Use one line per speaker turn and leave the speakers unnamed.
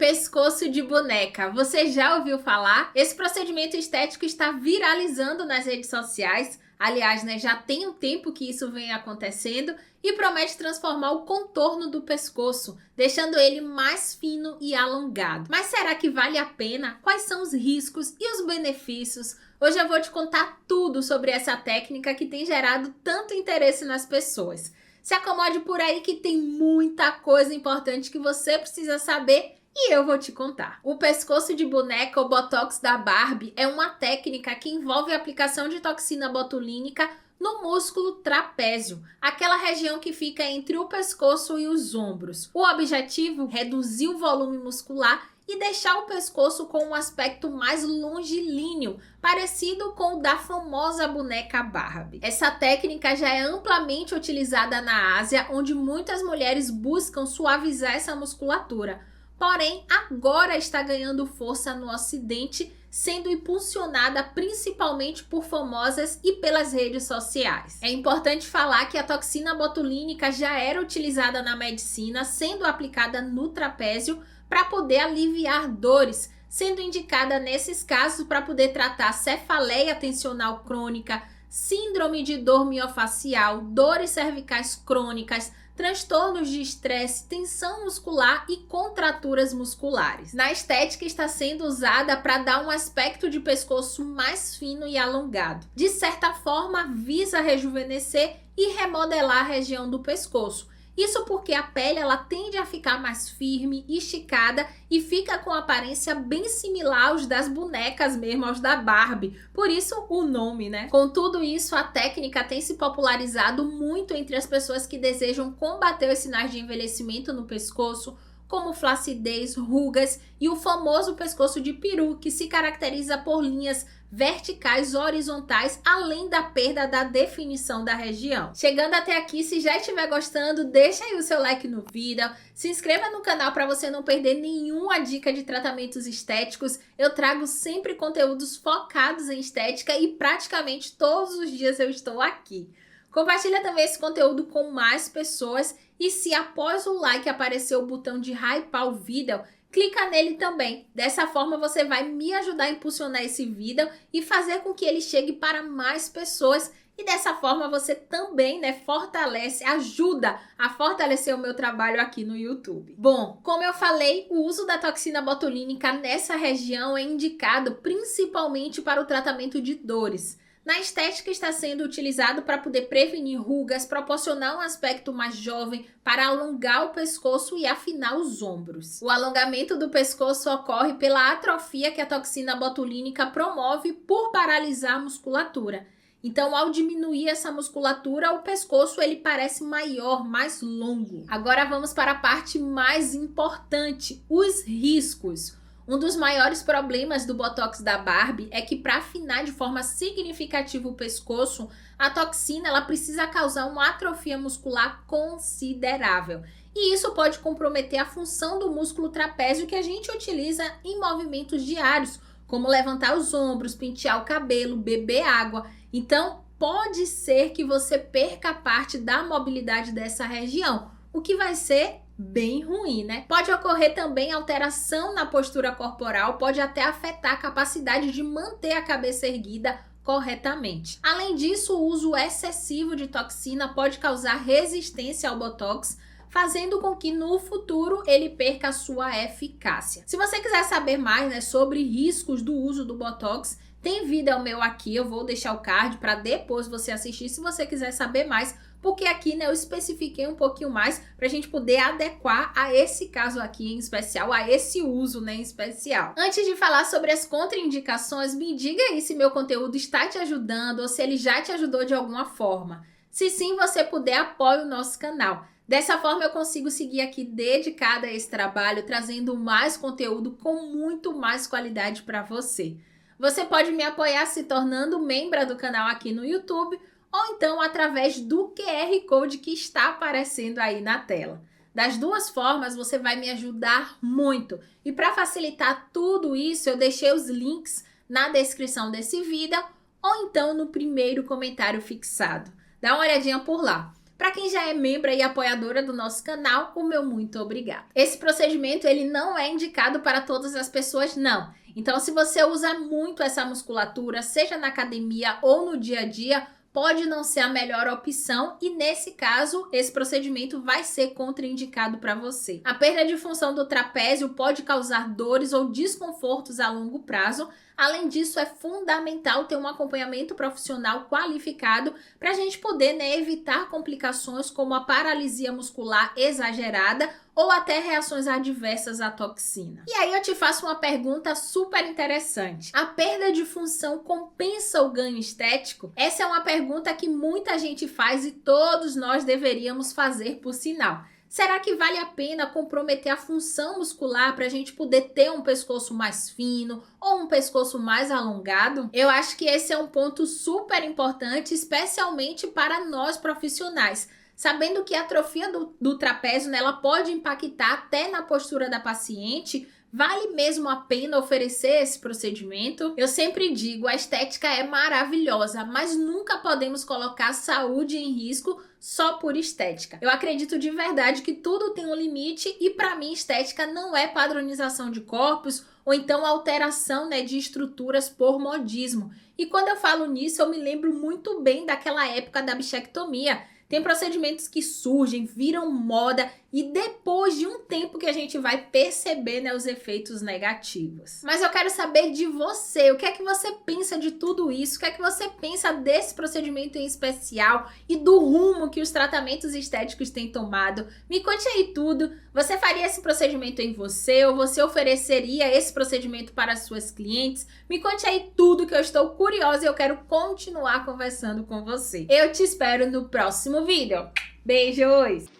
Pescoço de boneca. Você já ouviu falar? Esse procedimento estético está viralizando nas redes sociais. Aliás, já tem um tempo que isso vem acontecendo e promete transformar o contorno do pescoço, deixando ele mais fino e alongado. Mas será que vale a pena? Quais são os riscos e os benefícios? Hoje eu vou te contar tudo sobre essa técnica que tem gerado tanto interesse nas pessoas. Se acomode por aí que tem muita coisa importante que você precisa saber e eu vou te contar. O pescoço de boneca ou Botox da Barbie é uma técnica que envolve a aplicação de toxina botulínica no músculo trapézio, aquela região que fica entre o pescoço e os ombros. O objetivo é reduzir o volume muscular e deixar o pescoço com um aspecto mais longilíneo, parecido com o da famosa boneca Barbie. Essa técnica já é amplamente utilizada na Ásia, onde muitas mulheres buscam suavizar essa musculatura. Porém, agora está ganhando força no Ocidente, sendo impulsionada principalmente por famosas e pelas redes sociais. É importante falar que a toxina botulínica já era utilizada na medicina, sendo aplicada no trapézio para poder aliviar dores, sendo indicada nesses casos para poder tratar cefaleia tensional crônica, síndrome de dor miofacial, dores cervicais crônicas, transtornos de estresse, tensão muscular e contraturas musculares. Na estética está sendo usada para dar um aspecto de pescoço mais fino e alongado. De certa forma, visa rejuvenescer e remodelar a região do pescoço. Isso porque a pele ela tende a ficar mais firme, esticada e fica com aparência bem similar aos das bonecas mesmo, aos da Barbie. Por isso o nome, né? Com tudo isso, a técnica tem se popularizado muito entre as pessoas que desejam combater os sinais de envelhecimento no pescoço, como flacidez, rugas e o famoso pescoço de peru, que se caracteriza por linhas verticais, horizontais, além da perda da definição da região. Chegando até aqui, se já estiver gostando, deixa aí o seu like no vídeo, se inscreva no canal para você não perder nenhuma dica de tratamentos estéticos. Eu trago sempre conteúdos focados em estética e praticamente todos os dias eu estou aqui. Compartilha também esse conteúdo com mais pessoas e se após o like aparecer o botão de hypar o vídeo, clica nele também. Dessa forma você vai me ajudar a impulsionar esse vídeo e fazer com que ele chegue para mais pessoas. E dessa forma você também, fortalece, ajuda a fortalecer o meu trabalho aqui no YouTube. Bom, como eu falei, o uso da toxina botulínica nessa região é indicado principalmente para o tratamento de dores. Na estética está sendo utilizado para poder prevenir rugas, proporcionar um aspecto mais jovem, para alongar o pescoço e afinar os ombros. O alongamento do pescoço ocorre pela atrofia que a toxina botulínica promove por paralisar a musculatura. Então, ao diminuir essa musculatura, o pescoço ele parece maior, mais longo. Agora vamos para a parte mais importante, os riscos. Um dos maiores problemas do Botox da Barbie é que para afinar de forma significativa o pescoço, a toxina ela precisa causar uma atrofia muscular considerável. E isso pode comprometer a função do músculo trapézio que a gente utiliza em movimentos diários, como levantar os ombros, pentear o cabelo, beber água. Então, pode ser que você perca parte da mobilidade dessa região, o que vai ser bem ruim, né? Pode ocorrer também alteração na postura corporal, pode até afetar a capacidade de manter a cabeça erguida corretamente. Além disso, o uso excessivo de toxina pode causar resistência ao Botox, fazendo com que no futuro ele perca a sua eficácia. Se você quiser saber mais, sobre riscos do uso do Botox, tem vídeo meu aqui, eu vou deixar o card para depois você assistir se você quiser saber mais, porque aqui eu especifiquei um pouquinho mais para a gente poder adequar a esse caso aqui em especial, a esse uso em especial. Antes de falar sobre as contraindicações, me diga aí se meu conteúdo está te ajudando ou se ele já te ajudou de alguma forma. Se sim, você puder, apoie o nosso canal. Dessa forma eu consigo seguir aqui dedicada a esse trabalho, trazendo mais conteúdo com muito mais qualidade para você. Você pode me apoiar se tornando membro do canal aqui no YouTube ou então através do QR Code que está aparecendo aí na tela. Das duas formas você vai me ajudar muito. E para facilitar tudo isso eu deixei os links na descrição desse vídeo ou então no primeiro comentário fixado. Dá uma olhadinha por lá. Para quem já é membro e apoiadora do nosso canal, o meu muito obrigado. Esse procedimento ele não é indicado para todas as pessoas, não. Então, se você usa muito essa musculatura, seja na academia ou no dia a dia, pode não ser a melhor opção e, nesse caso, esse procedimento vai ser contraindicado para você. A perda de função do trapézio pode causar dores ou desconfortos a longo prazo. Além disso, é fundamental ter um acompanhamento profissional qualificado para a gente poder, evitar complicações como a paralisia muscular exagerada ou até reações adversas à toxina. E aí eu te faço uma pergunta super interessante. A perda de função compensa o ganho estético? Essa é uma pergunta que muita gente faz e todos nós deveríamos fazer, por sinal. Será que vale a pena comprometer a função muscular para a gente poder ter um pescoço mais fino ou um pescoço mais alongado? Eu acho que esse é um ponto super importante, especialmente para nós profissionais. Sabendo que a atrofia do trapézio ela pode impactar até na postura da paciente, vale mesmo a pena oferecer esse procedimento? Eu sempre digo, a estética é maravilhosa, mas nunca podemos colocar a saúde em risco só por estética. Eu acredito de verdade que tudo tem um limite e para mim estética não é padronização de corpos ou então alteração, de estruturas por modismo. E quando eu falo nisso, eu me lembro muito bem daquela época da bichectomia. Tem procedimentos que surgem, viram moda e depois de um tempo que a gente vai perceber, os efeitos negativos. Mas eu quero saber de você, o que é que você pensa de tudo isso? O que é que você pensa desse procedimento em especial e do rumo que os tratamentos estéticos têm tomado? Me conte aí tudo. Você faria esse procedimento em você ou você ofereceria esse procedimento para as suas clientes? Me conte aí tudo que eu estou curiosa e eu quero continuar conversando com você. Eu te espero no próximo vídeo. Beijos!